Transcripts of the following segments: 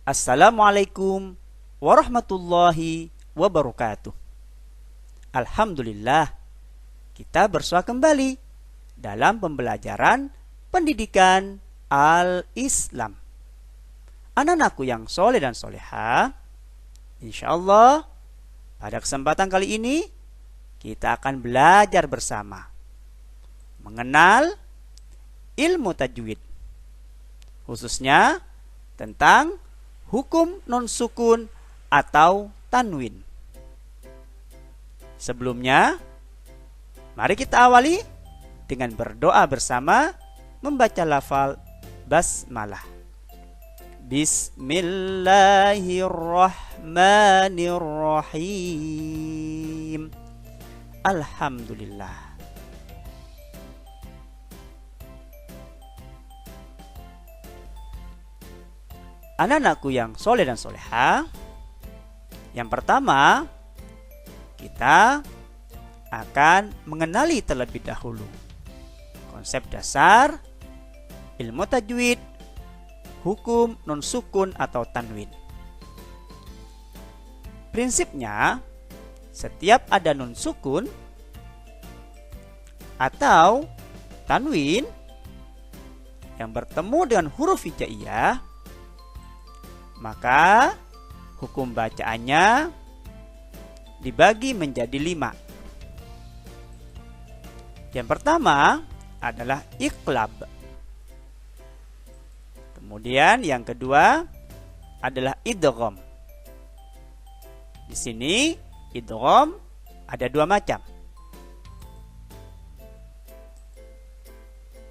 Assalamualaikum warahmatullahi wabarakatuh. Alhamdulillah, kita bersua kembali dalam pembelajaran pendidikan Al-Islam. Anak-anakku yang soleh dan soleha, insya Allah pada kesempatan kali ini kita akan belajar bersama mengenal ilmu tajwid, khususnya tentang hukum non sukun atau tanwin. Sebelumnya, mari kita awali dengan berdoa bersama membaca lafal basmalah. Bismillahirrahmanirrahim. Alhamdulillah. Anak-anakku yang soleh dan soleha, yang pertama kita akan mengenali terlebih dahulu konsep dasar ilmu tajwid, hukum non sukun atau tanwin. Prinsipnya, setiap ada non sukun atau tanwin yang bertemu dengan huruf hijaiyah, maka hukum bacaannya dibagi menjadi 5. Yang pertama adalah iqlab. Kemudian yang kedua adalah idgham. Di sini idgham ada 2 macam.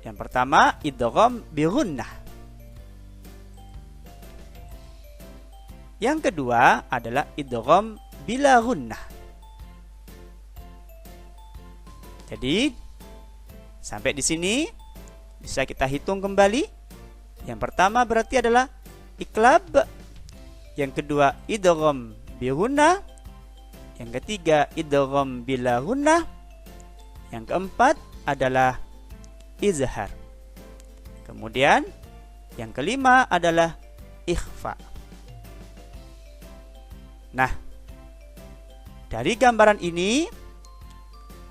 Yang pertama idgham bi gunnah. Yang kedua adalah idgham bila gunnah. Jadi sampai di sini bisa kita hitung kembali. Yang pertama berarti adalah iqlab, yang kedua idgham bi gunnah, yang ketiga idgham bila gunnah, yang keempat adalah izhar. Kemudian yang kelima adalah ikhfa. Nah, dari gambaran ini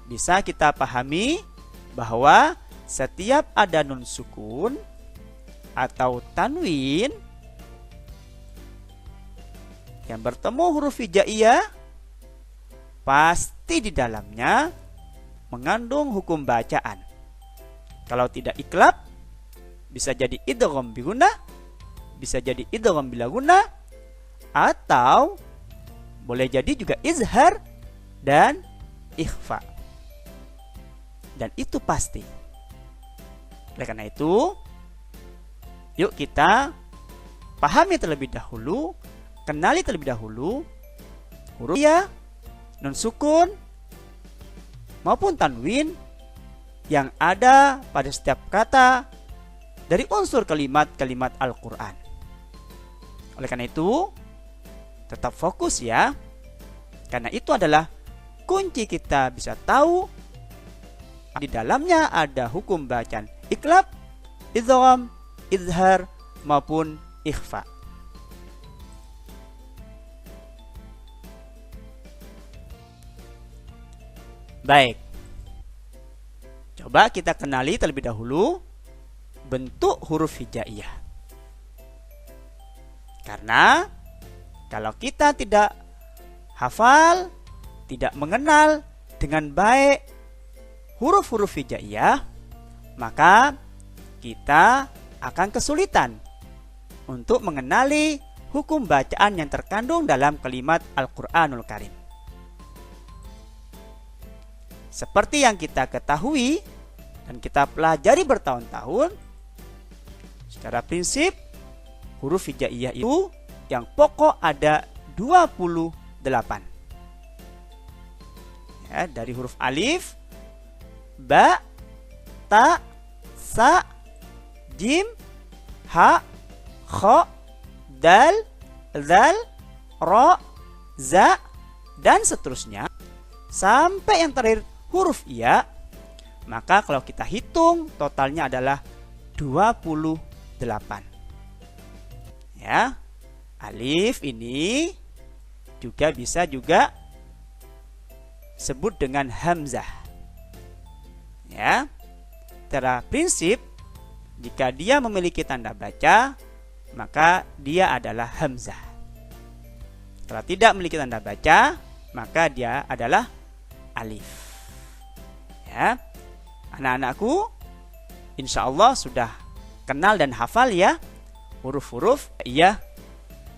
bisa kita pahami bahwa setiap ada nun sukun atau tanwin yang bertemu huruf hijaiyah, pasti di dalamnya mengandung hukum bacaan. Kalau tidak iqlab, bisa jadi idgham bi gunnah, bisa jadi idgham bila gunnah, atau boleh jadi juga izhar dan ikhfa. Dan itu pasti. Oleh karena itu, yuk kita pahami terlebih dahulu, kenali terlebih dahulu huruf ya, nun sukun maupun tanwin yang ada pada setiap kata dari unsur kalimat-kalimat Al-Quran. Oleh karena itu, tetap fokus ya, karena itu adalah kunci kita bisa tahu di dalamnya ada hukum bacaan iqlab, idgham, izhar maupun ikhfa. Baik, coba kita kenali terlebih dahulu bentuk huruf hijaiyah. Karena kalau kita tidak hafal, tidak mengenal dengan baik huruf-huruf hijaiyah, maka kita akan kesulitan untuk mengenali hukum bacaan yang terkandung dalam kalimat Al-Quranul Karim. Seperti yang kita ketahui dan kita pelajari bertahun-tahun, secara prinsip huruf hijaiyah itu yang pokok ada 28. Ya, dari huruf alif, ba, ta, sa, jim, ha, kha, dal, zal, ra, za, dan seterusnya sampai yang terakhir huruf ya. Maka kalau kita hitung totalnya adalah 28. Ya. Alif ini juga bisa sebut dengan hamzah. Ya. Secara prinsip, jika dia memiliki tanda baca, maka dia adalah hamzah. Kalau tidak memiliki tanda baca, maka dia adalah alif. Ya. Anak-anakku, insya Allah sudah kenal dan hafal ya huruf-huruf ya,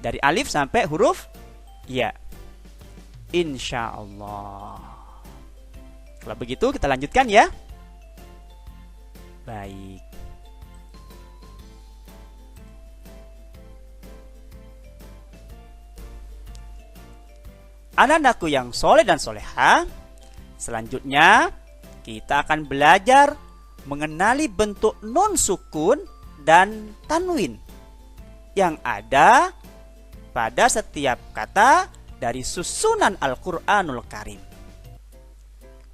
dari alif sampai huruf ya. Insya Allah. Kalau begitu kita lanjutkan ya. Baik. Anak-anakku yang soleh dan soleha, selanjutnya kita akan belajar mengenali bentuk nun sukun dan tanwin yang ada pada setiap kata dari susunan Al-Quranul Karim.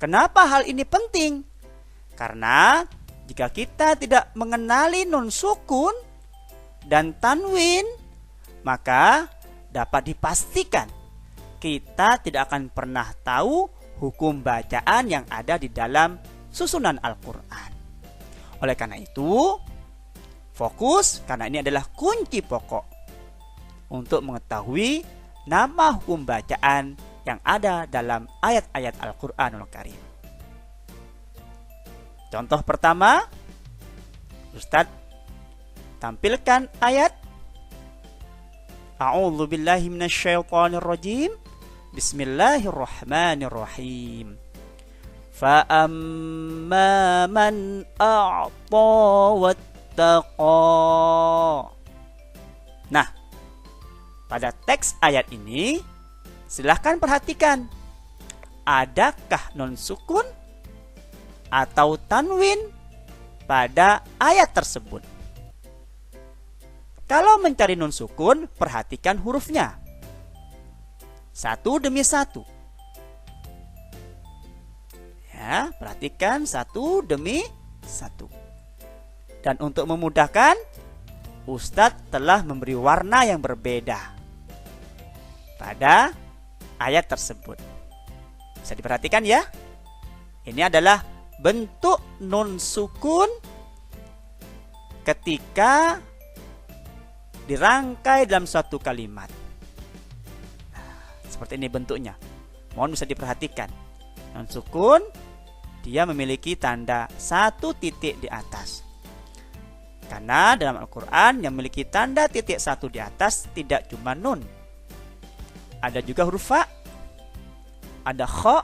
Kenapa hal ini penting? Karena jika kita tidak mengenali nun sukun dan tanwin, maka dapat dipastikan kita tidak akan pernah tahu hukum bacaan yang ada di dalam susunan Al-Quran. Oleh karena itu, fokus karena ini adalah kunci pokok untuk mengetahui nama hukum bacaan yang ada dalam ayat-ayat Al-Quranul Karim. Contoh pertama, Ustadz tampilkan ayat A'udzu billahi minasyaitonir rajim. Bismillahirrahmanirrahim. Fa amma man a'ta wattaqa. Nah, pada teks ayat ini silahkan perhatikan, adakah nun sukun atau tanwin pada ayat tersebut. Kalau mencari nun sukun, perhatikan hurufnya satu demi satu. Ya, perhatikan satu demi satu. Dan untuk memudahkan, Ustadz telah memberi warna yang berbeda pada ayat tersebut. Bisa diperhatikan ya. Ini adalah bentuk nun sukun ketika dirangkai dalam suatu kalimat. Seperti ini bentuknya. Mohon bisa diperhatikan. Nun sukun dia memiliki tanda satu titik di atas. Karena dalam Al-Quran yang memiliki tanda titik satu di atas tidak cuma nun. Ada juga huruf fa, ada kha,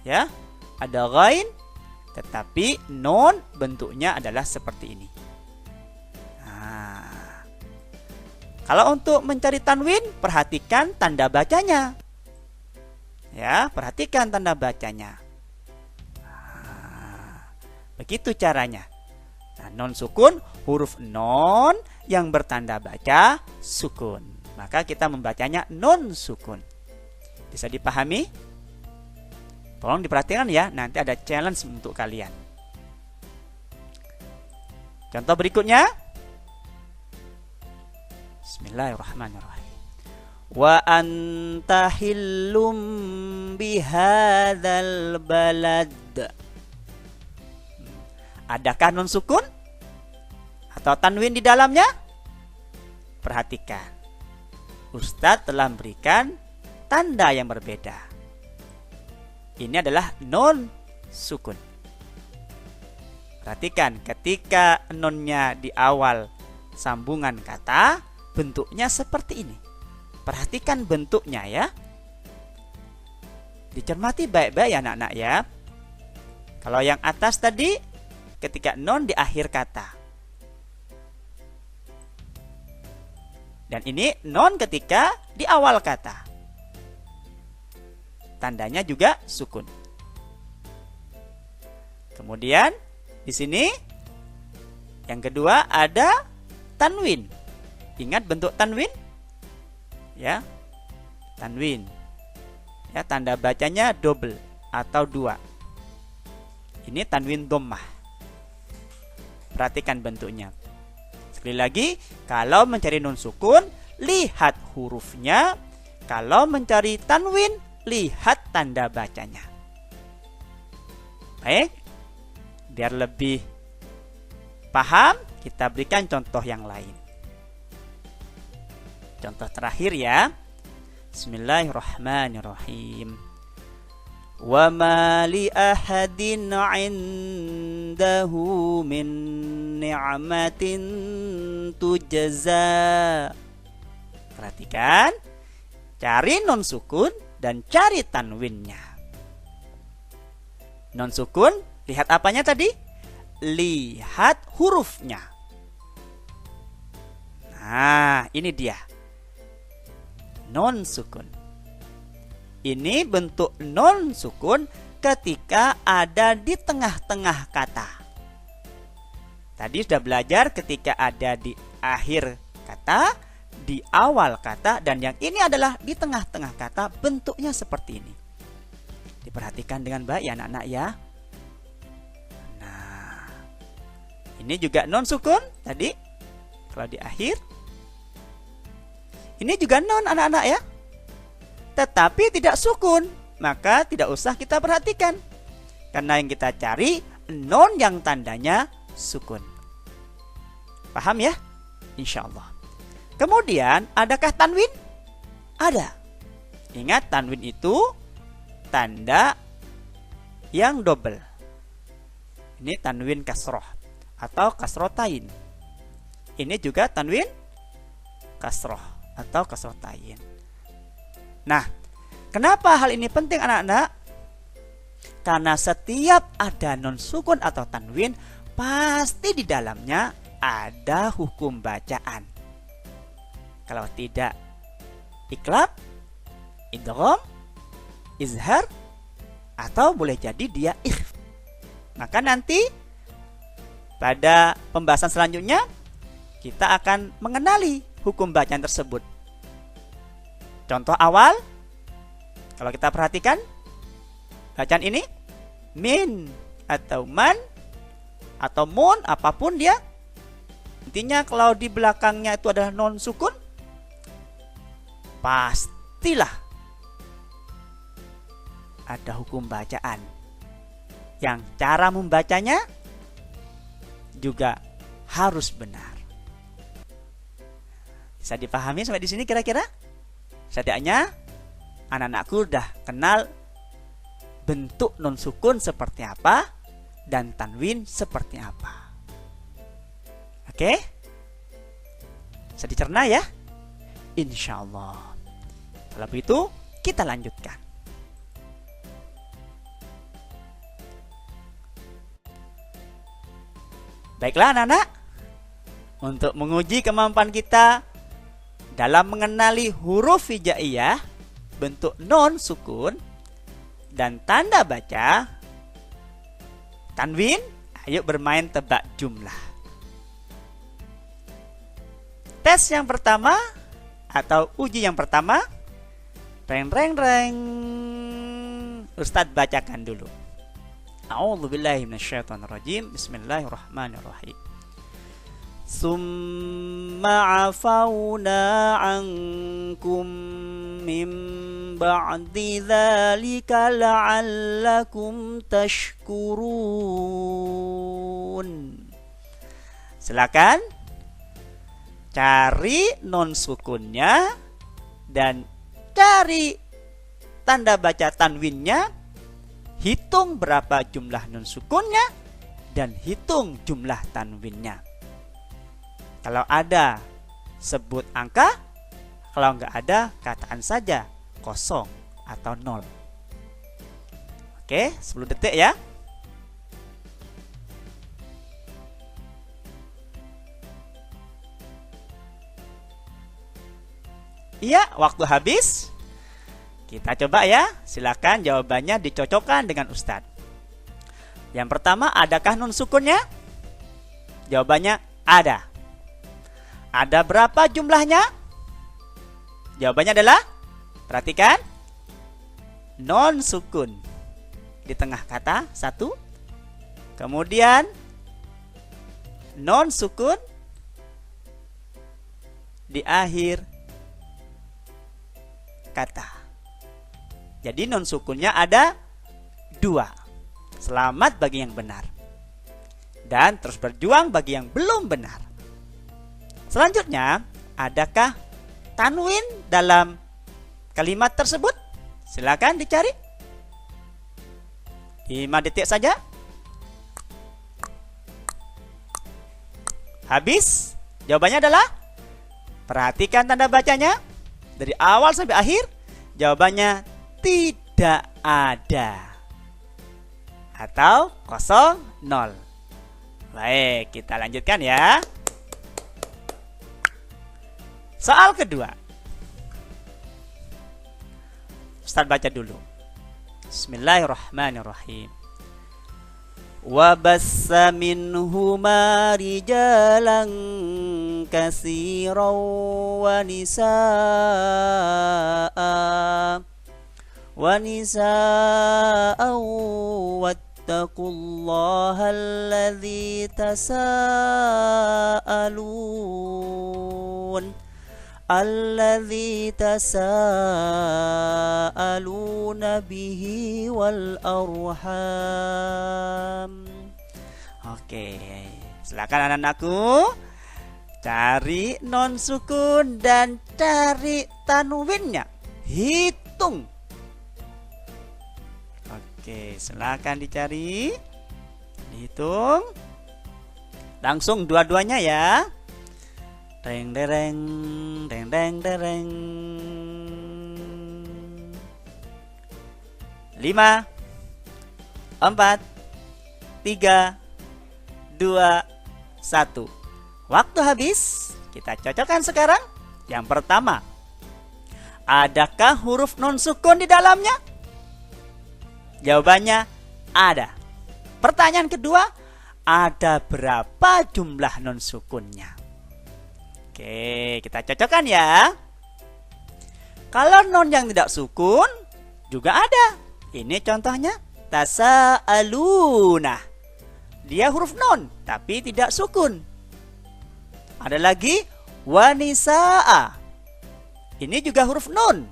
ya, ada ghain, tetapi nun bentuknya adalah seperti ini. Nah, kalau untuk mencari tanwin, perhatikan tanda bacanya. Ya, perhatikan tanda bacanya. Nah, begitu caranya. Nah, non sukun, huruf non yang bertanda baca sukun. Maka kita membacanya non sukun. Bisa dipahami? Tolong diperhatikan ya, nanti ada challenge untuk kalian. Contoh berikutnya. Bismillahirrahmanirrahim. Wa anta hillum bihadzal balad. Adakah nun sukun atau tanwin di dalamnya? Perhatikan. Ustadz telah memberikan tanda yang berbeda. Ini adalah nun sukun. Perhatikan, ketika nunnya di awal sambungan kata, bentuknya seperti ini. Perhatikan bentuknya ya. Dicermati baik-baik ya anak-anak ya. Kalau yang atas tadi, ketika nun di akhir kata. Dan ini nun ketika di awal kata. Tandanya juga sukun. Kemudian di sini yang kedua ada tanwin. Ingat bentuk tanwin? Ya. Tanwin. Ya, tanda bacanya double atau dua. Ini tanwin dhammah. Perhatikan bentuknya. Sekali lagi, kalau mencari nun sukun, lihat hurufnya. Kalau mencari tanwin, lihat tanda bacanya. Baik, biar lebih paham, kita berikan contoh yang lain. Contoh terakhir ya. Bismillahirrahmanirrahim. Wa ma li ahadin 'indahu min ni'matin tujza. Perhatikan, cari nun sukun dan cari tanwinnya. Nun sukun, lihat apanya tadi? Lihat hurufnya. Nah, ini dia. Non sukun. Ini bentuk non sukun ketika ada di tengah-tengah kata. Tadi sudah belajar ketika ada di akhir kata, di awal kata, dan yang ini adalah di tengah-tengah kata, bentuknya seperti ini. Diperhatikan dengan baik ya anak-anak ya. Nah, ini juga non sukun tadi. Kalau di akhir, ini juga non anak-anak ya, tetapi tidak sukun, maka tidak usah kita perhatikan, karena yang kita cari non yang tandanya sukun. Paham ya? Insya Allah. Kemudian adakah tanwin? Ada. Ingat, tanwin itu tanda yang double. Ini tanwin kasroh atau kasrotain. Ini juga tanwin kasroh atau kasrotain. Nah, kenapa hal ini penting anak-anak? Karena setiap ada non sukun atau tanwin, pasti di dalamnya ada hukum bacaan. Kalau tidak iklab, idgham, izhar, atau boleh jadi dia ikhfa. Maka nanti pada pembahasan selanjutnya kita akan mengenali hukum bacaan tersebut. Contoh awal, kalau kita perhatikan bacaan ini, min atau man atau mun, apapun dia, intinya kalau di belakangnya itu adalah non sukun, pastilah ada hukum bacaan yang cara membacanya juga harus benar. Bisa dipahami sampai di sini kira-kira? Setidaknya anak-anakku udah kenal bentuk non sukun seperti apa dan tanwin seperti apa. Oke? Bisa dicerna ya? Insya Allah. Kalau begitu kita lanjutkan. Baiklah anak-anak, untuk menguji kemampuan kita dalam mengenali huruf hijaiyah, bentuk non sukun, dan tanda baca tanwin, ayo bermain tebak jumlah. Tes yang pertama atau uji yang pertama, reng reng reng, Ustadz bacakan dulu. A'udzubillahi minasyaitonirrajim. Bismillahirrahmanirrahim. Summa afawna ankum min ba'di dzalika la'allakum tashkurun. Silakan cari non sukunnya dan cari tanda baca tanwinnya. Hitung berapa jumlah nun sukunnya dan hitung jumlah tanwinnya. Kalau ada, sebut angka. Kalau nggak ada, katakan saja kosong atau 0. Oke, 10 detik ya. Iya, waktu habis. Kita coba ya, silakan jawabannya dicocokkan dengan Ustadz. Yang pertama, adakah nun sukunnya? Jawabannya ada. Ada berapa jumlahnya? Jawabannya adalah, perhatikan, non sukun di tengah kata 1. Kemudian non sukun di akhir kata. Jadi nun sukunnya ada 2. Selamat bagi yang benar. Dan terus berjuang bagi yang belum benar. Selanjutnya, adakah tanwin dalam kalimat tersebut? Silakan dicari. 5 detik saja. Habis. Jawabannya adalah, perhatikan tanda bacanya dari awal sampai akhir. Jawabannya tidak ada atau 0. Baik, kita lanjutkan ya. Soal kedua. Ustaz baca dulu. Bismillahirrahmanirrahim. Wa bassa minhuma rijalan katsiran wa nisaa wattaqullaha alladzi tasaaluna bihi wal arham. Oke, silakan anak-anakku cari non sukun dan cari tanwinnya. Hitung. Oke, silakan dicari. Dihitung. Langsung dua-duanya ya. Deng dereng, deng deng dereng. 5, 4, 3, 2, 1. Waktu habis. Kita cocokkan sekarang. Yang pertama, adakah huruf non sukun di dalamnya? Jawabannya ada. Pertanyaan kedua, ada berapa jumlah non sukunnya? Oke, kita cocokkan ya. Kalau non yang tidak sukun juga ada. Ini contohnya tasaaluna. Dia huruf non tapi tidak sukun. Ada lagi wanisaa. Ini juga huruf non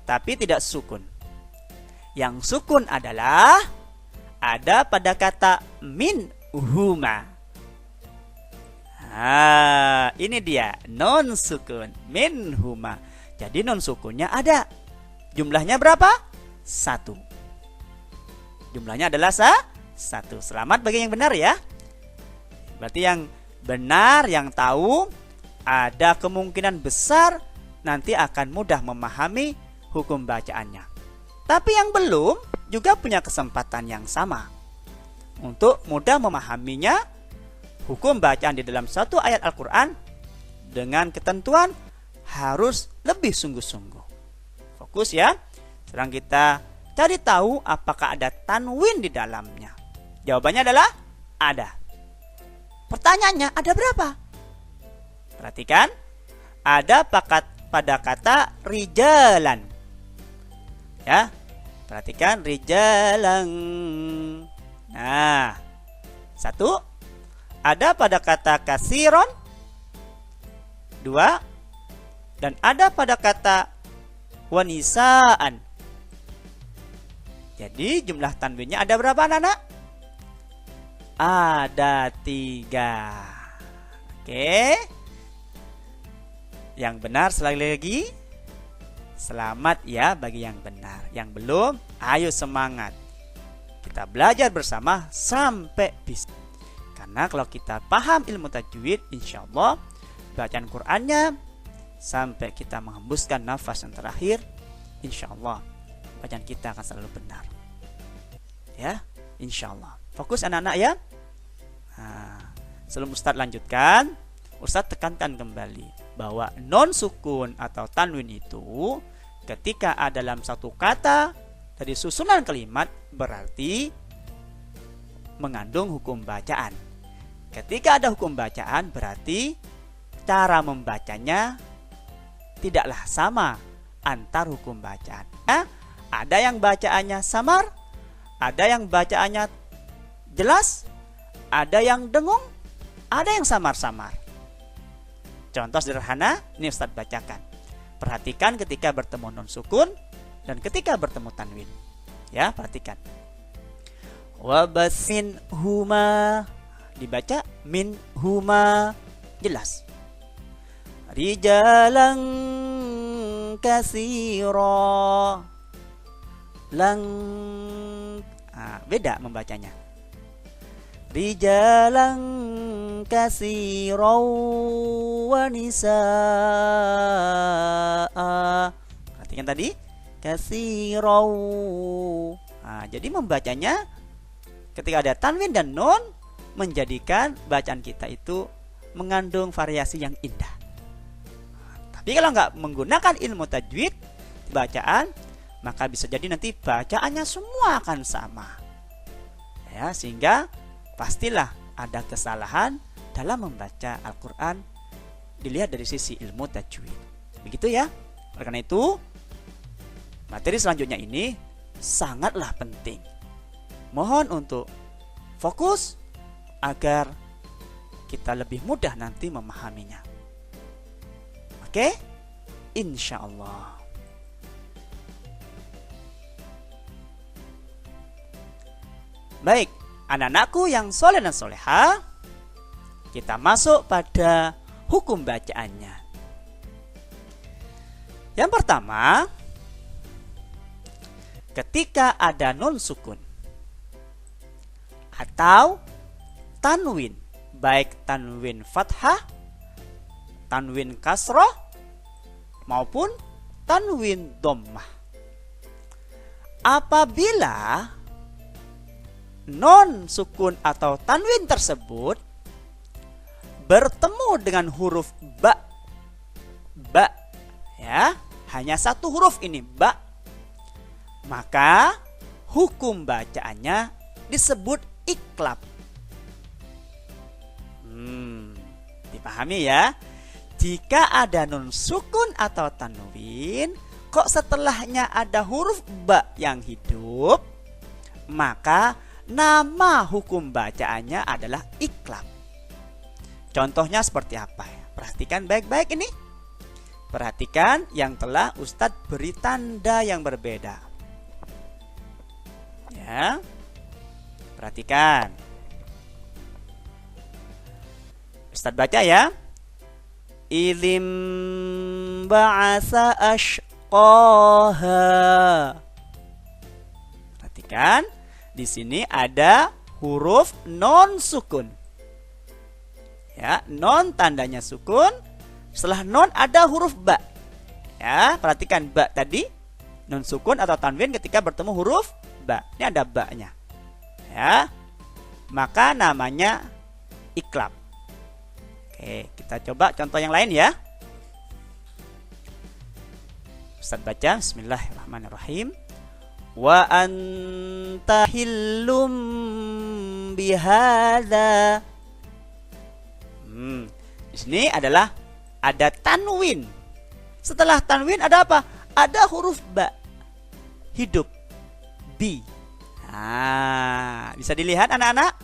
tapi tidak sukun. Yang sukun adalah ada pada kata min huma. Ini dia non sukun min huma. Jadi non sukunnya ada. Jumlahnya berapa? 1. Jumlahnya adalah 1. Selamat bagi yang benar ya. Berarti yang benar, yang tahu, ada kemungkinan besar nanti akan mudah memahami hukum bacaannya. Tapi yang belum juga punya kesempatan yang sama untuk mudah memahaminya hukum bacaan di dalam satu ayat Al-Quran dengan ketentuan harus lebih sungguh-sungguh. Fokus ya. Sekarang kita cari tahu apakah ada tanwin di dalamnya. Jawabannya adalah ada. Pertanyaannya, ada berapa? Perhatikan, ada pada kata rijalan. Ya, perhatikan rijalan. Nah, 1. Ada pada kata kasiron. 2. Dan ada pada kata wanisaan. Jadi jumlah tanwinnya ada berapa anak-anak? Ada 3. Oke. Yang benar sekali lagi. Selamat ya bagi yang benar. Yang belum, ayo semangat. Kita belajar bersama sampai bisa. Karena kalau kita paham ilmu tajwid, insya Allah bacaan Qur'annya sampai kita menghembuskan nafas yang terakhir, insya Allah bacaan kita akan selalu benar. Ya, insya Allah. Fokus anak-anak ya. Sebelum Ustadz lanjutkan, Ustadz tekankan kembali bahwa non sukun atau tanwin itu ketika ada dalam satu kata dari susunan kalimat berarti mengandung hukum bacaan. Ketika ada hukum bacaan berarti cara membacanya tidaklah sama antar hukum bacaan. Ada yang bacaannya samar, ada yang bacaannya jelas, ada yang dengung, ada yang samar-samar. Contoh sederhana, ini Ustadz bacakan. Perhatikan ketika bertemu nun sukun dan ketika bertemu tanwin. Ya, perhatikan. Wabas min huma, dibaca min huma, jelas. Rijalang kasiro, lang, beda membacanya. Rijalang kasiro wa nisaa. Perhatikan tadi kasiro. Jadi membacanya ketika ada tanwin dan nun menjadikan bacaan kita itu mengandung variasi yang indah. Tapi kalau nggak menggunakan ilmu tajwid bacaan, maka bisa jadi nanti bacaannya semua akan sama. Ya, sehingga pastilah ada kesalahan dalam membaca Al-Quran dilihat dari sisi ilmu tajwid. Begitu ya. Oleh karena itu, materi selanjutnya ini sangatlah penting. Mohon untuk fokus agar kita lebih mudah nanti memahaminya. Oke? Insya Allah. Baik, anak-anakku yang soleh dan soleha, kita masuk pada hukum bacaannya. Yang pertama, ketika ada nun sukun atau tanwin, baik tanwin fathah, tanwin kasroh, maupun tanwin dhammah. Apabila non sukun atau tanwin tersebut bertemu dengan huruf ba, ya, hanya satu huruf ini ba, maka hukum bacaannya disebut iklab. Dipahami ya? Jika ada nun sukun atau tanwin, kok setelahnya ada huruf ba yang hidup, maka nama hukum bacaannya adalah iklab. Contohnya seperti apa? Perhatikan baik-baik ini. Perhatikan yang telah Ustadz beri tanda yang berbeda. Ya. Perhatikan. Ustadz baca ya. Ilim ba'asa ashqaha. Perhatikan, di sini ada huruf non sukun. Ya, non tandanya sukun. Setelah non ada huruf ba. Ya, perhatikan ba tadi non sukun atau tanwin ketika bertemu huruf ba. Ini ada ba-nya. Ya. Maka namanya iklab. Oke, kita coba contoh yang lain ya. Ustaz baca, bismillahirrahmanirrahim. Wa anta hillum bihadza. Di sini adalah ada tanwin. Setelah tanwin ada apa? Ada huruf ba. Hidup. Bi. Nah, bisa dilihat anak-anak?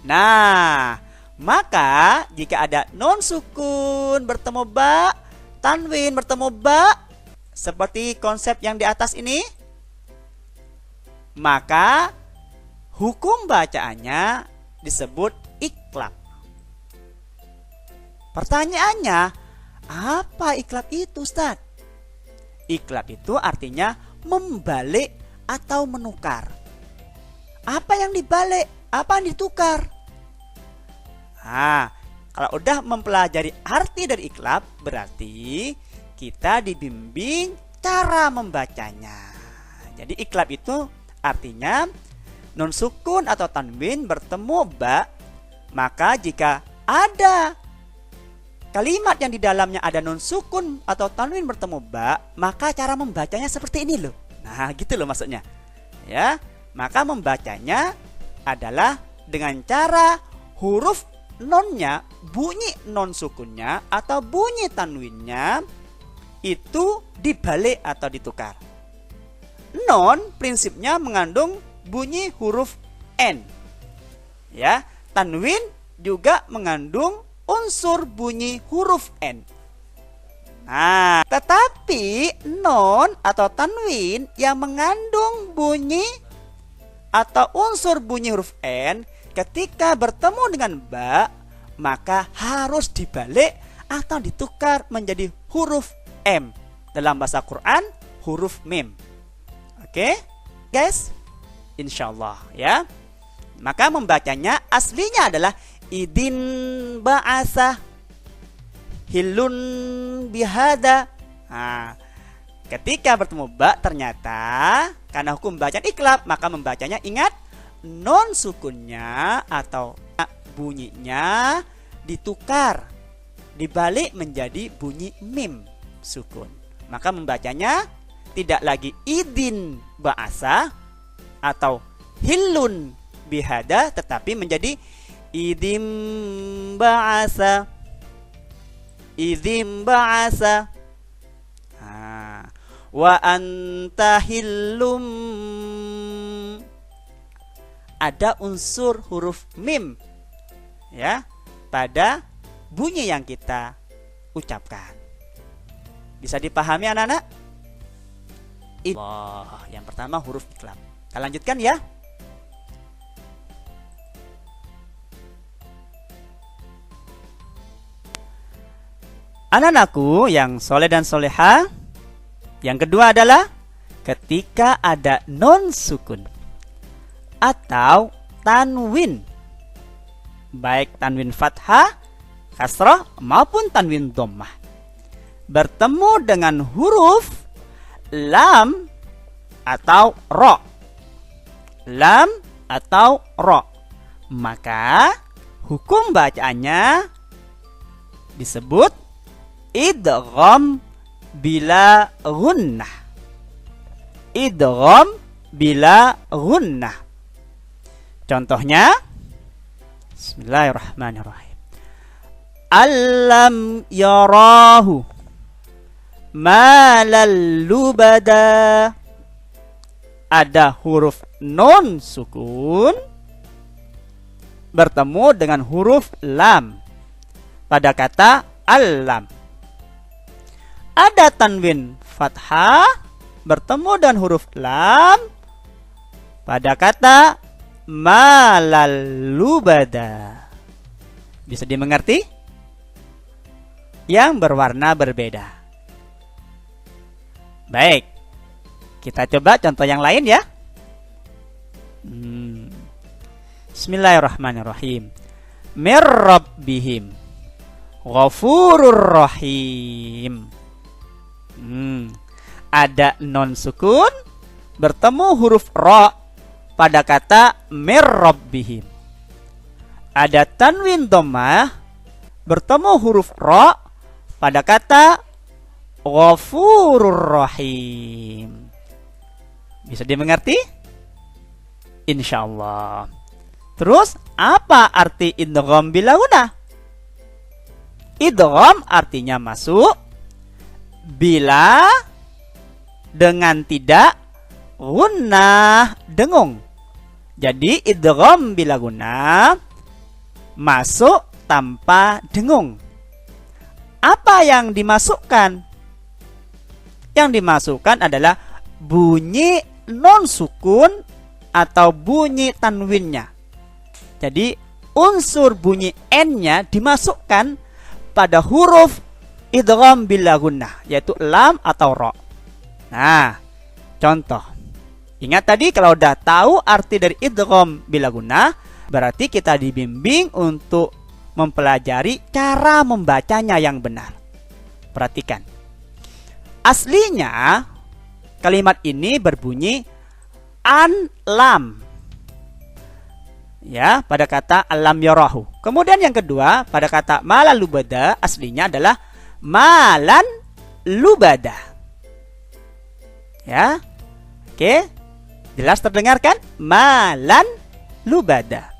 Nah, maka jika ada non sukun bertemu ba, tanwin bertemu ba, seperti konsep yang di atas ini, maka hukum bacaannya disebut iklab. Pertanyaannya, apa iklab itu, Ustaz? Iklab itu artinya membalik atau menukar. Apa yang dibalik? Apa yang ditukar? Nah, kalau udah mempelajari arti dari iklab, berarti kita dibimbing cara membacanya. Jadi iklab itu artinya nun sukun atau tanwin bertemu ba, maka jika ada kalimat yang di dalamnya ada nun sukun atau tanwin bertemu ba, maka cara membacanya seperti ini loh. Nah, gitu loh maksudnya. Ya, maka membacanya adalah dengan cara huruf nonnya, bunyi non sukunnya atau bunyi tanwinnya itu dibalik atau ditukar. Non prinsipnya mengandung bunyi huruf n. Ya, tanwin juga mengandung unsur bunyi huruf n. Nah, tetapi non atau tanwin yang mengandung bunyi atau unsur bunyi huruf N ketika bertemu dengan ba, maka harus dibalik atau ditukar menjadi huruf M. Dalam bahasa Quran, huruf mim. Oke, guys? Insyaallah ya. Maka membacanya aslinya adalah idin ba'asa hilun bihada. Nah, ketika bertemu ba ternyata karena hukum bacaan iklab, maka membacanya ingat non sukunnya atau bunyinya ditukar, dibalik menjadi bunyi mim sukun. Maka membacanya tidak lagi idin ba'asa atau hilun bihada, tetapi menjadi idim ba'asa. Idim ba'asa. Wa anta hillum. Ada unsur huruf mim ya pada bunyi yang kita ucapkan. Bisa dipahami anak-anak? Allah, yang pertama huruf iklab. Kita lanjutkan ya. Anak-anakku yang soleh dan soleha, yang kedua adalah ketika ada non sukun atau tanwin, baik tanwin fathah, kasrah maupun tanwin dhammah, bertemu dengan huruf lam atau ro. Lam atau ro, maka hukum bacaannya disebut idgham bila gunnah. Idgham bila gunnah. Contohnya, bismillahirrahmanirrahim. Alam yarahu malal lubada. Ada huruf non sukun bertemu dengan huruf lam pada kata alam. Ada tanwin fathah bertemu dengan huruf lam pada kata malal lubada. Bisa dimengerti? Yang berwarna berbeda. Baik, kita coba contoh yang lain ya. Bismillahirrahmanirrahim. Mir rabbihim ghafurur rahim. Ada non sukun bertemu huruf ra pada kata mir rabbihim. Ada tanwin dhammah bertemu huruf ra pada kata ghafurur rahim. Bisa dimengerti? Insyaallah. Terus apa arti idgham bila gunnah? Idgham artinya masuk bila dengan tidak gunnah dengung. Jadi idgham bila gunnah masuk tanpa dengung. Apa yang dimasukkan? Yang dimasukkan adalah bunyi non sukun atau bunyi tanwinnya. Jadi unsur bunyi N-nya dimasukkan pada huruf idgham bila gunnah, yaitu lam atau ro. Nah, contoh. Ingat tadi kalau udah tahu arti dari idgham bila gunnah, berarti kita dibimbing untuk mempelajari cara membacanya yang benar. Perhatikan. Aslinya kalimat ini berbunyi an lam. Ya, pada kata alam yarahu. Kemudian yang kedua, pada kata malal lubada, aslinya adalah malan lubada. Ya. Oke. Jelas terdengar kan? Malan lubada.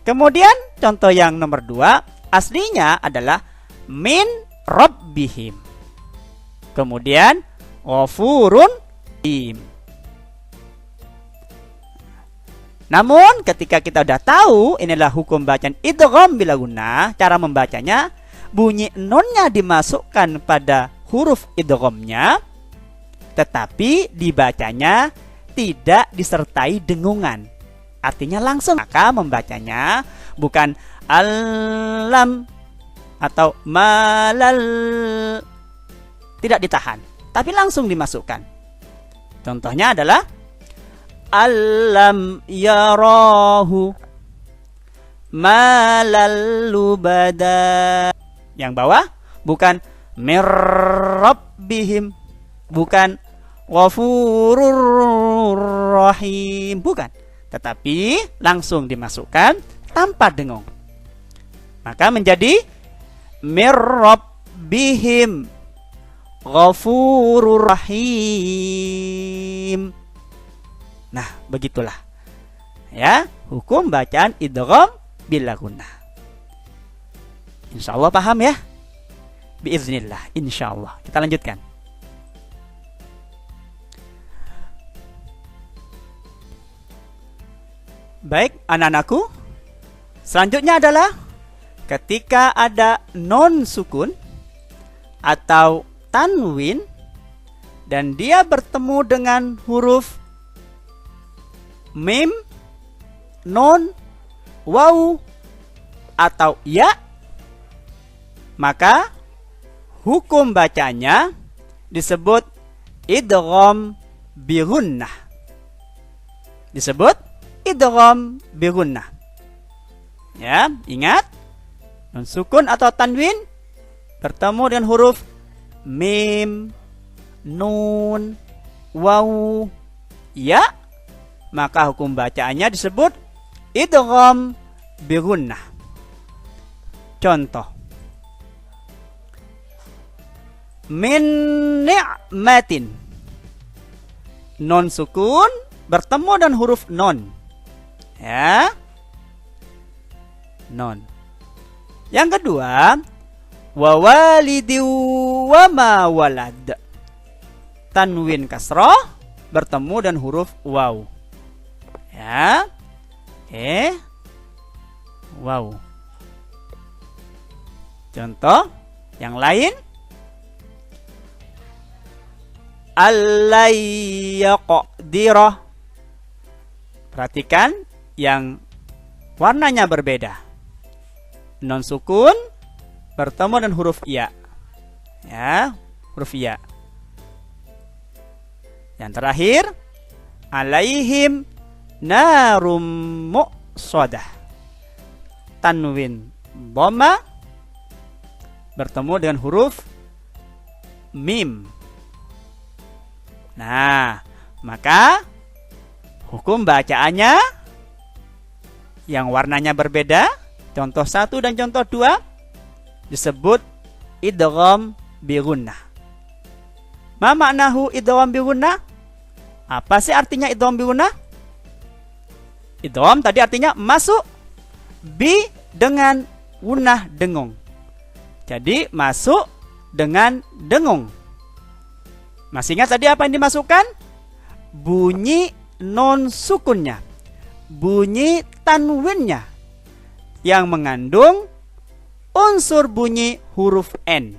Kemudian contoh yang nomor 2, aslinya adalah min rabbihim. Kemudian ghafurun rahim. Namun ketika kita sudah tahu inilah hukum bacaan idgham bila gunnah, cara membacanya bunyi nonnya dimasukkan pada huruf idghamnya, tetapi dibacanya tidak disertai dengungan. Artinya langsung, maka membacanya bukan alam atau malal, tidak ditahan, tapi langsung dimasukkan. Contohnya adalah alam yarahu malal lubada. Yang bawah bukan mirrabbihim, bukan ghafurur rahim, bukan, tetapi langsung dimasukkan tanpa dengung. Maka menjadi mirrabbihim ghafurur rahim. Nah, begitulah ya hukum bacaan idgham bila gunnah. Insyaallah paham ya? Biiznillah, insyaallah. Kita lanjutkan. Baik, anak-anakku, selanjutnya adalah ketika ada non sukun atau tanwin dan dia bertemu dengan huruf mim, non, waw atau ya, maka hukum bacanya disebut idgham bi gunnah. Disebut idgham bi gunnah. Ya, ingat, nun sukun atau tanwin bertemu dengan huruf mim, nun, waw, ya, maka hukum bacaannya disebut idgham bi gunnah. Contoh, min ni'matin, non sukun bertemu dengan huruf non, ya, non. Yang kedua, wa walidi wa ma walad, tanwin kasroh bertemu dengan huruf waw, ya, waw. Contoh yang lain, allayyaqdirah, perhatikan yang warnanya berbeda. Non sukun bertemu dengan huruf ya, ya, huruf ya. Yang terakhir, alaihim narum muqsadah, tanwin dhamma bertemu dengan huruf mim. Nah, maka hukum bacaannya yang warnanya berbeda, contoh 1 dan contoh 2, disebut idgham bi gunnah. Ma maknahu idgham bi gunnah? Apa sih artinya idgham bi gunnah? Idgham tadi artinya masuk, bi dengan gunnah dengung. Jadi masuk dengan dengung. Masih ingat tadi apa yang dimasukkan? Bunyi non sukunnya, bunyi tanwinnya yang mengandung unsur bunyi huruf N,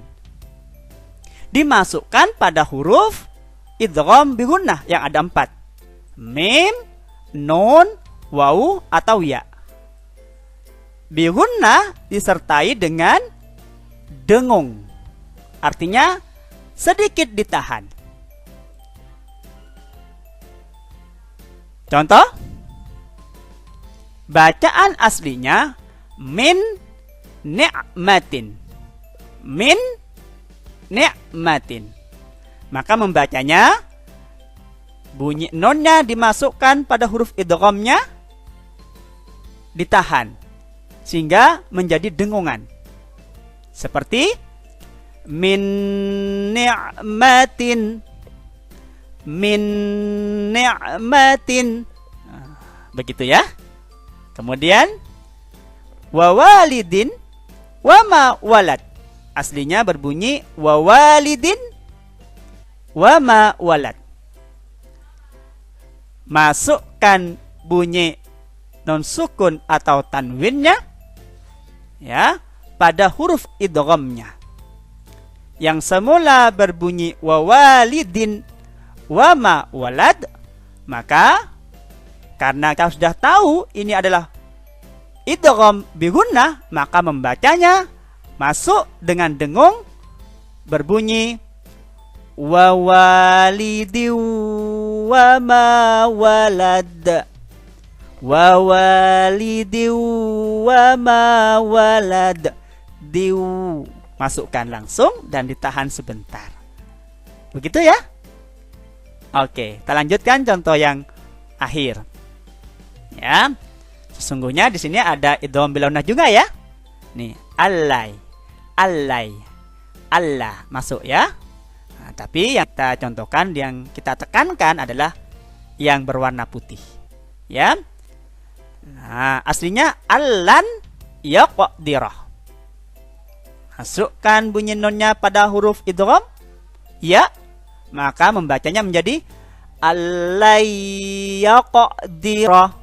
dimasukkan pada huruf idgham bi gunnah yang ada 4, mim, nun, waw atau ya. Bi gunnah disertai dengan dengung, artinya sedikit ditahan. Contoh, bacaan aslinya min ni'matin, min ni'matin. Maka membacanya bunyi nonnya dimasukkan pada huruf idghamnya, ditahan sehingga menjadi dengungan. Seperti min ni'matin, min ni'matin. Begitu ya. Kemudian wa walidin wa ma walad, aslinya berbunyi wa walidin wa ma walad. Masukkan bunyi non sukun atau tanwinnya, ya, pada huruf idghamnya. yang semula berbunyi wawalidin wama walad, maka karena kita sudah tahu ini adalah idgham bi gunnah, maka membacanya masuk dengan dengung berbunyi wawalidi wama walad, wawalidi wama walad. Diu, masukkan langsung dan ditahan sebentar. Begitu ya? Oke, kita lanjutkan contoh yang akhir. Ya. Sesungguhnya di sini ada idgham bil gunnah juga ya. Nih, allai, allai, Allah masuk ya. Nah, tapi yang kita contohkan, yang kita tekankan adalah yang berwarna putih. Ya. Nah, aslinya allan yaqdirah. Masukkan bunyi nunnya pada huruf idgham ya, maka membacanya menjadi al-yaqdirah.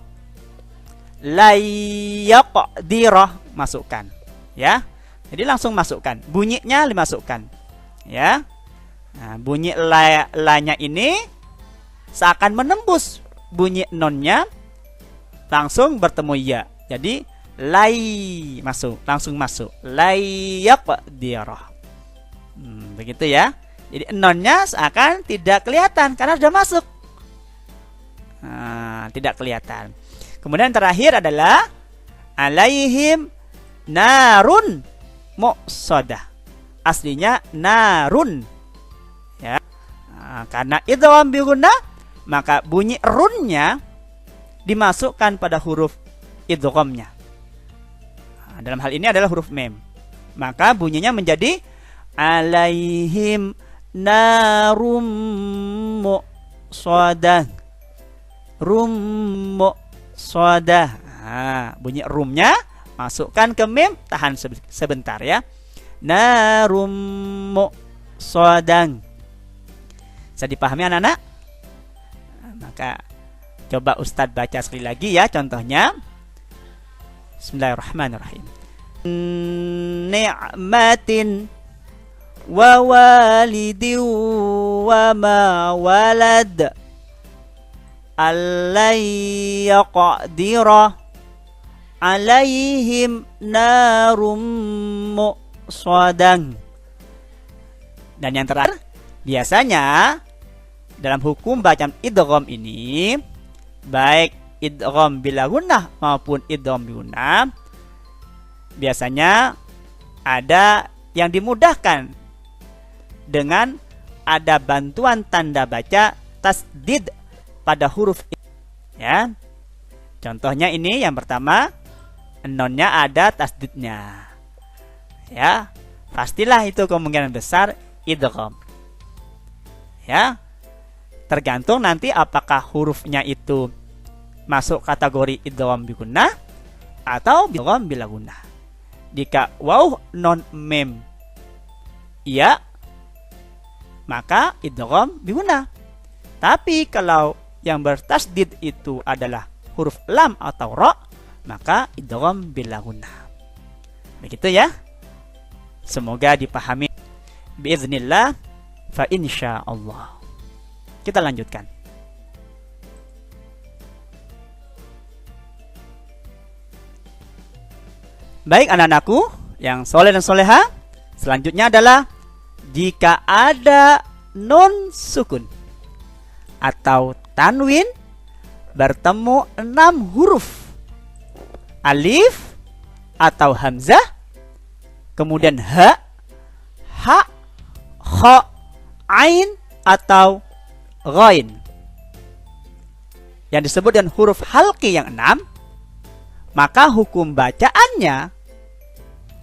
La-yaqdirah, masukkan ya. Jadi langsung masukkan, bunyinya dimasukkan ya. Nah, bunyi la-nya ini seakan menembus bunyi nunnya, langsung bertemu ya. Jadi lai masuk, langsung masuk. Lai yaqdirah. Begitu ya. Jadi nonnya seakan tidak kelihatan karena sudah masuk. Nah, tidak kelihatan. Kemudian terakhir adalah alaihim narun muqsadah. Aslinya narun. Ya. Nah, karena idgham bi gunnah, maka bunyi runnya dimasukkan pada huruf idghamnya. Dalam hal ini adalah huruf mem. Maka bunyinya menjadi alaihim narum muqsadah. Rum muqsadah. Nah, bunyi rumnya masukkan ke mem, tahan sebentar ya. Narum muqsadah. Bisa dipahami anak-anak? Maka coba Ustadz baca sekali lagi ya contohnya. Bismillahirrahmanirrahim. Ni'matin wa walidin wa ma walad allai yaqdirah alaihim narum muqsadah. Dan yang terakhir, biasanya dalam hukum bacaan idgham ini, baik idgham bil gunnah maupun idgham bi gunnah, biasanya ada yang dimudahkan dengan ada bantuan tanda baca tasdid pada huruf ya. Contohnya ini yang pertama, nonnya ada tasdidnya. Ya, pastilah itu kemungkinan besar idgham. Ya. Tergantung nanti apakah hurufnya itu masuk kategori idgham bi gunnah atau idgham bil gunnah. Jika waw non mem iya, maka idgham bi gunnah. Tapi kalau yang bertasdid itu adalah huruf lam atau ra, maka idgham bil gunnah. Begitu ya. Semoga dipahami. Biiznillah fa insyaallah. Kita lanjutkan. Baik anak-anakku yang soleh dan soleha, selanjutnya adalah jika ada nun sukun atau tanwin bertemu 6 huruf, alif atau hamzah, kemudian ha, kha, ain atau ghain, yang disebut dengan huruf halqi yang 6, maka hukum bacaannya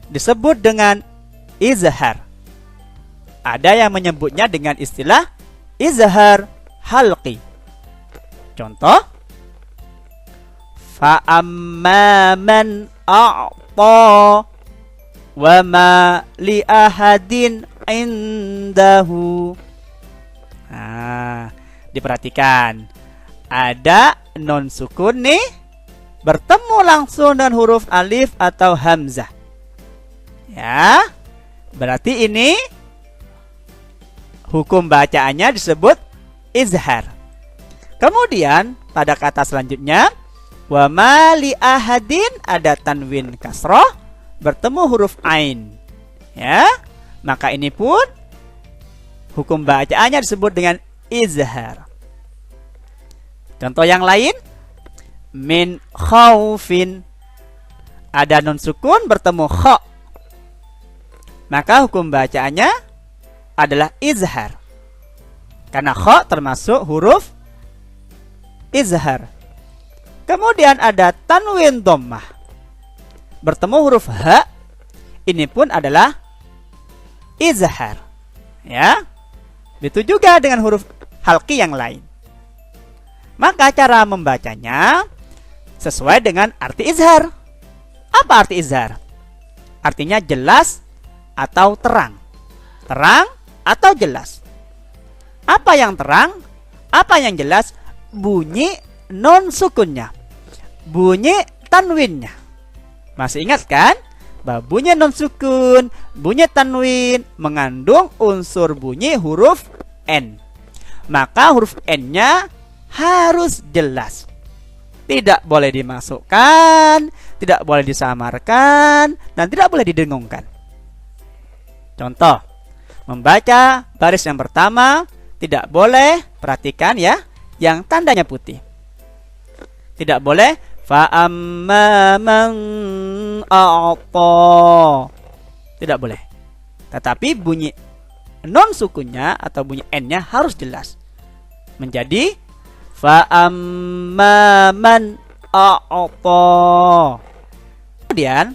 disebut dengan izhar. Ada yang menyebutnya dengan istilah izhar halqi. Contoh, fa amma man a'ta wa ma li ahadin indahu. Nah, diperhatikan, ada non sukun nih bertemu langsung dengan huruf alif atau hamzah. Ya, berarti ini hukum bacaannya disebut izhar. Kemudian pada kata selanjutnya, wa ma li ahadin ada tanwin kasroh bertemu huruf ain. Ya, maka ini pun hukum bacaannya disebut dengan izhar. Contoh yang lain, min khaufin ada nun sukun bertemu kha, maka hukum bacaannya adalah izhar. Karena kha termasuk huruf izhar. Kemudian ada tanwin dhammah bertemu huruf ha, ini pun adalah izhar. Ya. Begitu juga dengan huruf halqi yang lain. Maka cara membacanya sesuai dengan arti izhar. Apa arti izhar? Artinya jelas atau terang. Terang atau jelas. Apa yang terang? Apa yang jelas? Bunyi non sukunnya, bunyi tanwinnya. Masih ingat kan? Bahwa bunyi non sukun, bunyi tanwin mengandung unsur bunyi huruf N. Maka huruf N-nya harus jelas. Tidak boleh dimasukkan, tidak boleh disamarkan, dan tidak boleh didengungkan. Contoh, membaca baris yang pertama tidak boleh, perhatikan ya, yang tandanya putih. Tidak boleh fa amma man a'ta. Tidak boleh. Tetapi bunyi non sukunnya atau bunyi N-nya harus jelas. Menjadi fa amma man a'ta. Kemudian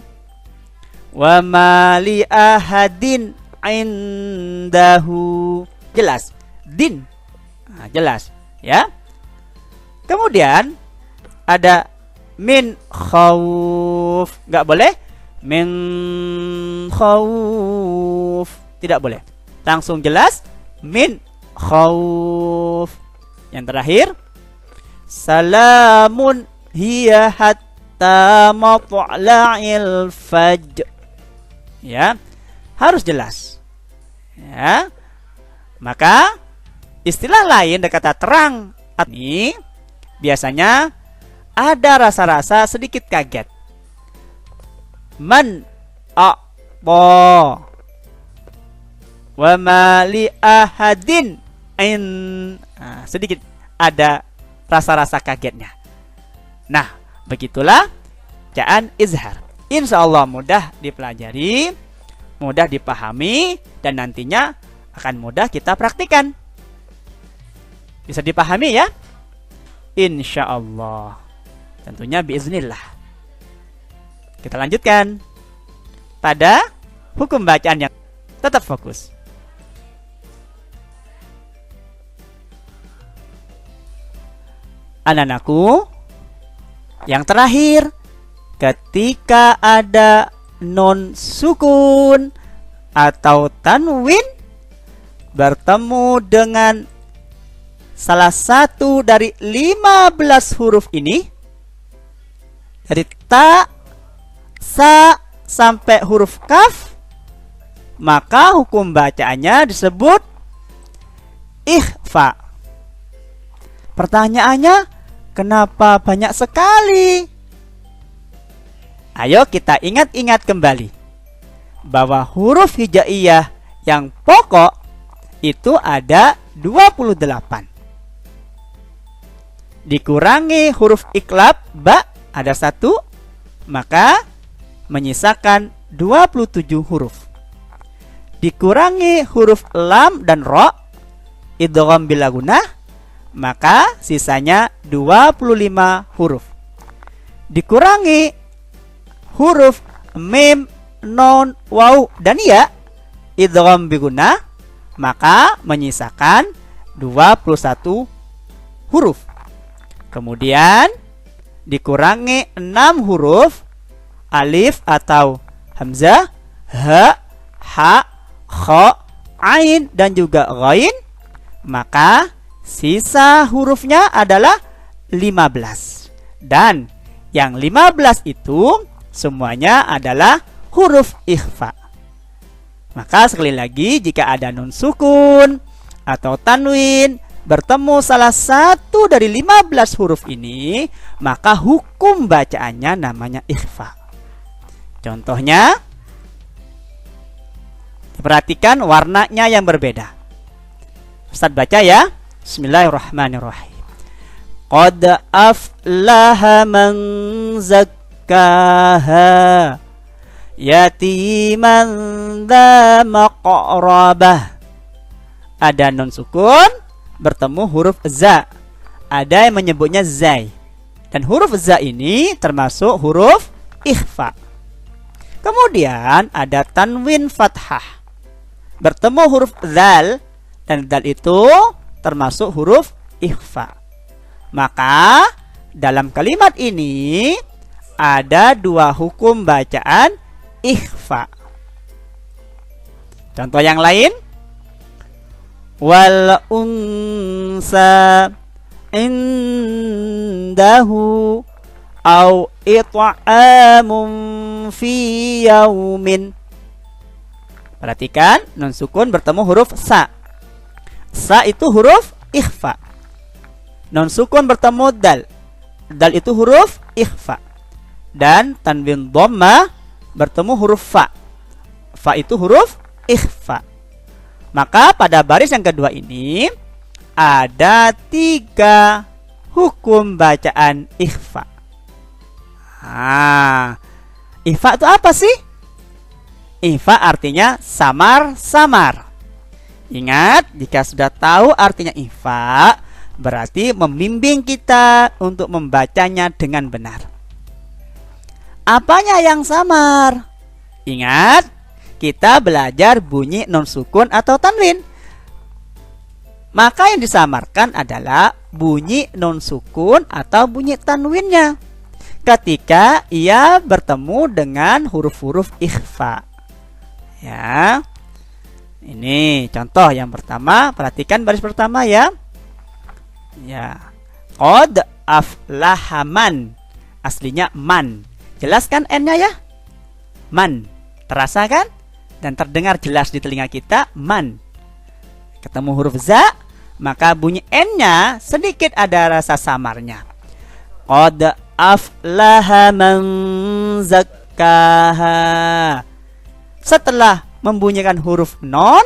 wa ma li ahadin indahu. Jelas. Din. Nah, jelas, ya. Kemudian ada min khauf. Nggak boleh min khauf. Tidak boleh. Langsung jelas min khauf. Yang terakhir, salamun hiya hatta matla'il fajr. Ya, harus jelas. Ya. Maka istilah lain dari kata terang ini biasanya ada rasa-rasa sedikit kaget. Man a'ta wa ma li ahadin in. Nah, sedikit ada rasa-rasa kagetnya. Nah, begitulah bacaan izhar. Insya Allah mudah dipelajari, mudah dipahami, dan nantinya akan mudah kita praktikan. Bisa dipahami ya? Insya Allah. Tentunya biiznillah. Kita lanjutkan pada hukum bacaan yang tetap fokus. Anak-anakku, yang terakhir, ketika ada non sukun atau tanwin bertemu dengan salah satu dari 15 huruf ini, dari ta, sa, sampai huruf kaf, maka hukum bacaannya disebut ikhfa. Pertanyaannya, kenapa banyak sekali? Ayo kita ingat-ingat kembali bahwa huruf hijaiyah yang pokok itu ada 28. Dikurangi huruf iklab ba ada 1, maka menyisakan 27 huruf. Dikurangi huruf lam dan ro idgham bila gunnah, maka sisanya 25 huruf. Dikurangi huruf mim, non, waw, dan ya idgham bi gunnah, maka menyisakan 21 huruf. Kemudian dikurangi 6 huruf alif atau hamzah, ha, ha, kha, ain, dan juga ghain, maka sisa hurufnya adalah 15. Dan yang 15 itu semuanya adalah huruf ikhfa. Maka sekali lagi, jika ada nun sukun atau tanwin bertemu salah satu dari 15 huruf ini, maka hukum bacaannya namanya ikhfa. Contohnya, perhatikan warnanya yang berbeda. Ustaz baca ya. Bismillahirrahmanirrahim. Qad aflaha man zakkaha yatiman dha maqrabah. Ada nun sukun bertemu huruf za. Ada yang menyebutnya zai. Dan huruf za ini termasuk huruf ikhfa. Kemudian ada tanwin fathah bertemu huruf zal, dan dal itu termasuk huruf ikhfa. Maka dalam kalimat ini ada dua hukum bacaan ikhfa. Contoh yang lain, wal unsa indahu au it'amun fi yaumin. Perhatikan, nun sukun bertemu huruf sa. Sa itu huruf ikhfa. Nun sukun bertemu dal. Dal itu huruf ikhfa. Dan tanwin dhamma bertemu huruf fa. Fa itu huruf ikhfa. Maka pada baris yang kedua ini ada 3 hukum bacaan ikhfa. Ikhfa itu apa sih? Ikhfa artinya samar-samar. Ingat, jika sudah tahu artinya ikhfa, berarti membimbing kita untuk membacanya dengan benar. Apanya yang samar? Ingat, kita belajar bunyi non sukun atau tanwin. Maka yang disamarkan adalah bunyi non sukun atau bunyi tanwinnya ketika ia bertemu dengan huruf-huruf ikhfa. Ya, ini contoh yang pertama. Perhatikan baris pertama ya. Ya, qad aflaha man. Aslinya man. Jelaskan n-nya ya. Man. Terasa kan? Dan terdengar jelas di telinga kita. Man. Ketemu huruf za, maka bunyi n-nya sedikit ada rasa samarnya. Qad aflaha man zakkaha. Setelah membunyikan huruf non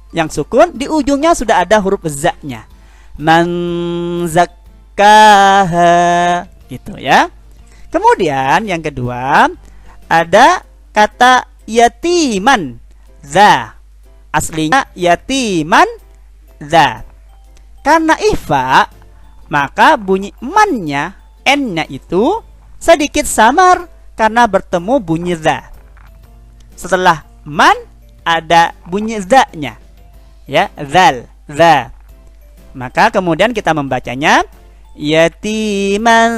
yang sukun, di ujungnya sudah ada huruf za-nya. Man zakkaha, gitu ya. Kemudian yang kedua ada kata yatiman za. Aslinya yatiman za. Karena ikhfa, maka bunyi man-nya, n-nya itu sedikit samar karena bertemu bunyi za. Setelah man ada bunyi za-nya. Ya, zal, za. Maka kemudian kita membacanya yatiman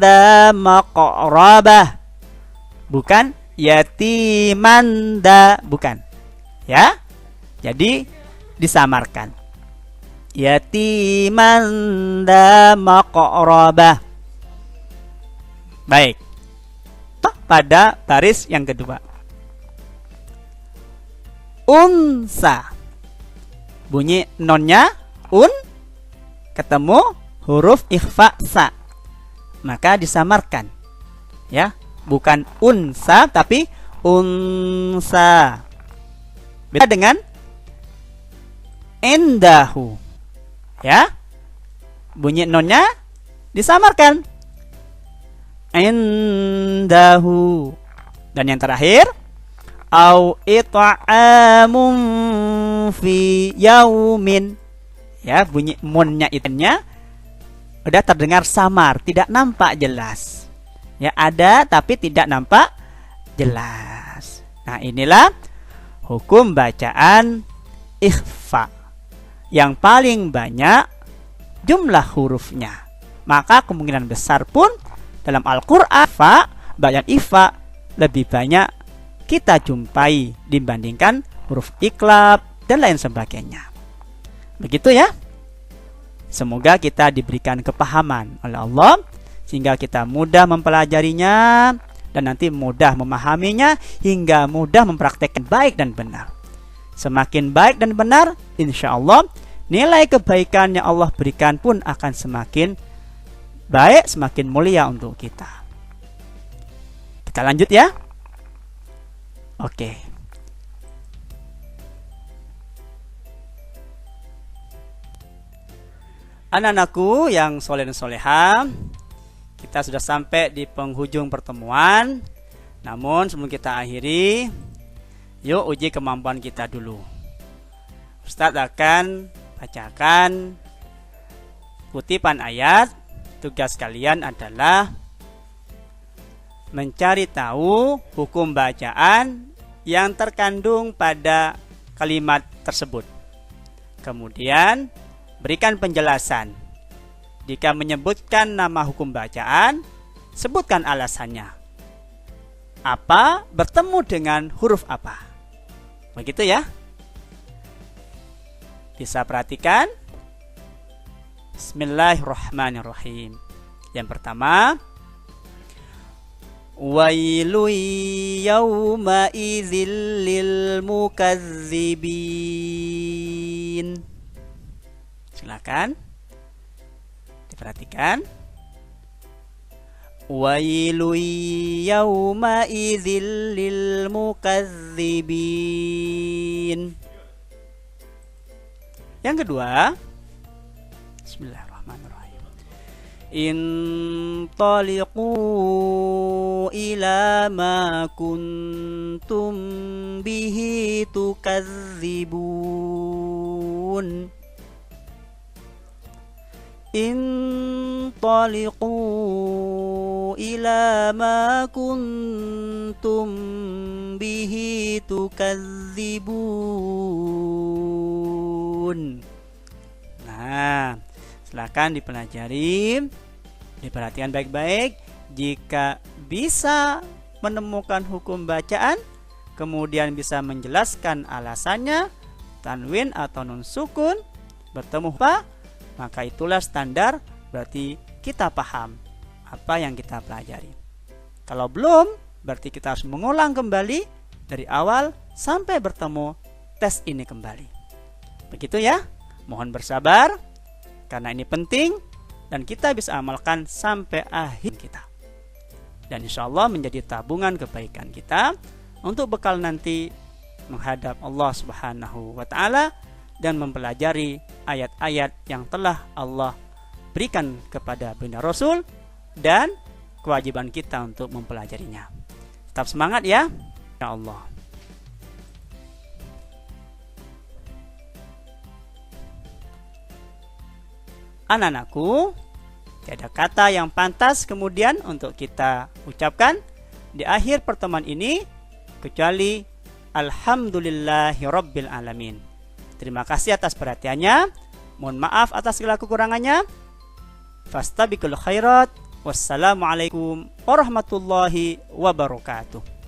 dha maqrabah. Bukan yatiman dha, bukan. Ya. Jadi disamarkan. Yatiman dha maqrabah. Baik. Pada baris yang kedua. Unsa. Bunyi nonnya un ketemu huruf ikhfa sa. Maka disamarkan. Ya, bukan unsa tapi unsa. Beda dengan indahu. Ya. Bunyi nonnya disamarkan. Indahu. Dan yang terakhir au it'amun fi yaumin. Ya, bunyi munnya itunya udah terdengar samar, tidak nampak jelas. Ya, ada tapi tidak nampak jelas. Nah, inilah hukum bacaan ikhfa. Yang paling banyak jumlah hurufnya. Maka kemungkinan besar pun dalam Al-Qur'an bacaan ikhfa lebih banyak kita jumpai dibandingkan huruf iklab dan lain sebagainya. Begitu ya. Semoga kita diberikan kepahaman oleh Allah sehingga kita mudah mempelajarinya dan nanti mudah memahaminya hingga mudah mempraktekkan baik dan benar. semakin baik dan benar, insya Allah nilai kebaikan yang Allah berikan pun akan semakin baik, semakin mulia untuk kita. Kita lanjut ya. Oke. Anak-anakku yang soleh dan soleha, kita sudah sampai di penghujung pertemuan. Namun sebelum kita akhiri, yuk uji kemampuan kita dulu. Ustadz akan bacakan kutipan ayat. Tugas kalian adalah mencari tahu hukum bacaan yang terkandung pada kalimat tersebut. Kemudian berikan penjelasan. Jika menyebutkan nama hukum bacaan, sebutkan alasannya. Apa bertemu dengan huruf apa? Begitu ya. Bisa perhatikan. Bismillahirrahmanirrahim. Yang pertama, wailu yawma idzil lil mukadzibin. Silakan diperhatikan. Wailu yawma idzil lil mukadzibin. Yang kedua, bismillahirrahmanirrahim. Intaliqu ila ma kuntum bihi tukadzibun. Intaliqu ila ma kuntum bihi tukadzibun. Nah, silakan dipelajari, diperhatikan baik-baik. Jika bisa menemukan hukum bacaan, kemudian bisa menjelaskan alasannya, tanwin atau nun sukun bertemu apa, maka itulah standar, berarti kita paham apa yang kita pelajari. Kalau belum, berarti kita harus mengulang kembali dari awal sampai bertemu tes ini kembali. Begitu ya. Mohon bersabar, karena ini penting dan kita bisa amalkan sampai akhir kita. Dan insya Allah menjadi tabungan kebaikan kita untuk bekal nanti menghadap Allah Subhanahu wa Ta'ala dan mempelajari ayat-ayat yang telah Allah berikan kepada Baginda Rasul dan kewajiban kita untuk mempelajarinya. Tetap semangat ya, ya Allah. Anak-anakku, tiada kata yang pantas kemudian untuk kita ucapkan di akhir pertemuan ini kecuali Alhamdulillahirabbil alamin. Terima kasih atas perhatiannya. Mohon maaf atas segala kekurangannya. Fastabiqul khairat. Wassalamualaikum warahmatullahi wabarakatuh.